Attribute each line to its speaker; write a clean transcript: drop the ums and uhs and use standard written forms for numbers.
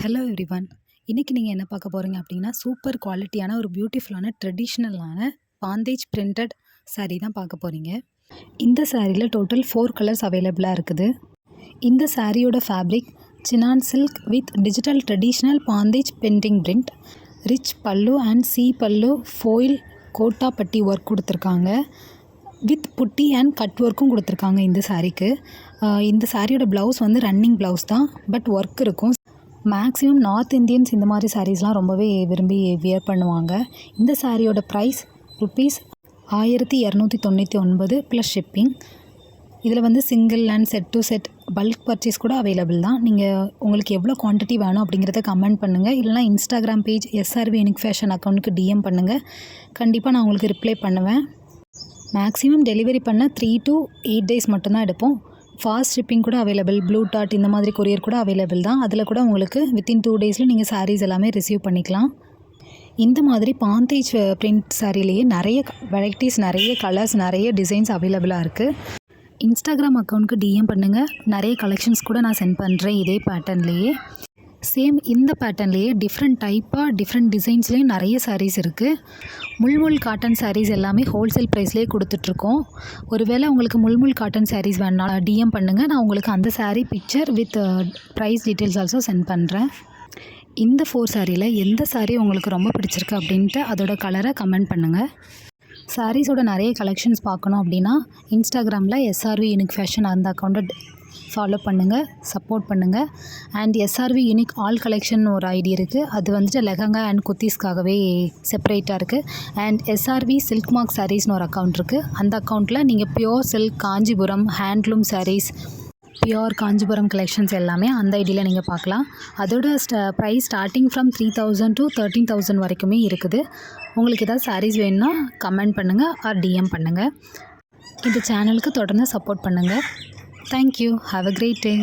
Speaker 1: Hello everyone. இன்னைக்கு நீங்கள் என்ன பார்க்க போகிறீங்க அப்படின்னா, சூப்பர் குவாலிட்டியான ஒரு பியூட்டிஃபுல்லான ட்ரெடிஷ்னலான பாந்தேஜ் பிரிண்டட் saree தான் பார்க்க போகிறீங்க. இந்த சாரியில் டோட்டல் 4 கலர்ஸ் அவைலபிளாக இருக்குது. இந்த சாரியோட fabric chinon silk with digital traditional bandhej painting print, rich pallu and சி பல்லு ஃபோயில் கோட்டா பட்டி ஒர்க் கொடுத்துருக்காங்க. வித் புட்டி அண்ட் கட் ஒர்க்கும் கொடுத்துருக்காங்க இந்த சாரீக்கு. இந்த சாரியோட ப்ளவுஸ் வந்து ரன்னிங் ப்ளவுஸ் தான், பட் ஒர்க் இருக்கும். மேக்ஸிமம் நார்த் இந்தியன்ஸ் இந்த மாதிரி சாரீஸ்லாம் ரொம்பவே விரும்பி வியர் பண்ணுவாங்க. இந்த சாரியோட ப்ரைஸ் ₹1299 ப்ளஸ் ஷிப்பிங். இதில் வந்து single and set to set bulk purchase கூட அவைலபிள் தான். நீங்கள் உங்களுக்கு எவ்வளோ குவான்டிட்டி வேணும் அப்படிங்கிறத கமெண்ட் பண்ணுங்கள். இல்லைனா Instagram page SRV unique fashion அக்கௌண்ட்டுக்கு DM பண்ணுங்கள். கண்டிப்பாக நான் உங்களுக்கு ரிப்ளை பண்ணுவேன். மேக்ஸிமம் டெலிவரி பண்ண 3 to 8 days மட்டும்தான் எடுப்போம். ஃபாஸ்ட் ஷிப்பிங் கூட அவைலபிள், ப்ளூ டாட் இந்த மாதிரி கொரியர் கூட அவைலபிள் தான். அதில் கூட உங்களுக்கு வித்தின் 2 daysல நீங்கள் சாரீஸ் எல்லாமே ரிசீவ் பண்ணிக்கலாம். இந்த மாதிரி பாந்தேஜ் பிரிண்ட் சாரிலேயே நிறைய வெரைட்டிஸ், நிறைய கலர்ஸ், நிறைய டிசைன்ஸ் அவைலபிளாக இருக்குது. இன்ஸ்டாகிராம் அக்கௌண்ட்டுக்கு DM பண்ணுங்கள். நிறைய கலெக்ஷன்ஸ் கூட நான் சென்ட் பண்ணுறேன் இதே பேட்டர்ன்லேயே. சேம் இந்த பேட்டர்ன்லேயே டிஃப்ரெண்ட் டைப்பாக டிஃப்ரெண்ட் டிசைன்ஸ்லேயும் நிறைய சாரீஸ் இருக்குது. முல்முல் காட்டன் சாரீஸ் எல்லாமே ஹோல்சேல் ப்ரைஸ்லேயே கொடுத்துட்ருக்கோம். ஒருவேளை உங்களுக்கு முல்முல் காட்டன் சாரீஸ் வேணா DM பண்ணுங்கள். நான் உங்களுக்கு அந்த sari picture with price details also sent பண்ணுறேன். இந்த 4 சாரியில் எந்த சாரீ உங்களுக்கு ரொம்ப பிடிச்சிருக்கு அப்படின்ட்டு அதோட கலரை கமெண்ட் பண்ணுங்கள். சாரீஸோட நிறைய கலெக்ஷன்ஸ் பார்க்கணும் அப்படின்னா இன்ஸ்டாகிராமில் SRV யூனிக் ஃபேஷன் அந்த அக்கௌண்ட்டை ஃபாலோ பண்ணுங்கள், சப்போர்ட் பண்ணுங்கள். And SRV unique all collection ஒரு ஐடி இருக்குது. அது வந்துட்டு லெஹங்கா அண்ட் குர்த்தீஸ்க்காகவே செப்பரேட்டாக இருக்குது. அண்ட் SRV சில்க் மார்க் சாரீஸ்னு ஒரு அக்கௌண்ட் இருக்குது. அந்த அக்கௌண்ட்டில் நீங்கள் pure silk, Kanchipuram, handloom saris, pure Kanchipuram collections எல்லாமே அந்த ஐடியில் நீங்கள் பார்க்கலாம். அதோட ப்ரைஸ் ஸ்டார்டிங் ஃப்ரம் 3000 to 13,000 வரைக்குமே இருக்குது. உங்களுக்கு ஏதாவது சாரீஸ் வேணும்னா கமெண்ட் பண்ணுங்கள் ஆர் DM பண்ணுங்கள். இந்த சேனலுக்கு தொடர்ந்து சப்போர்ட் பண்ணுங்கள். Thank you. Have a great day.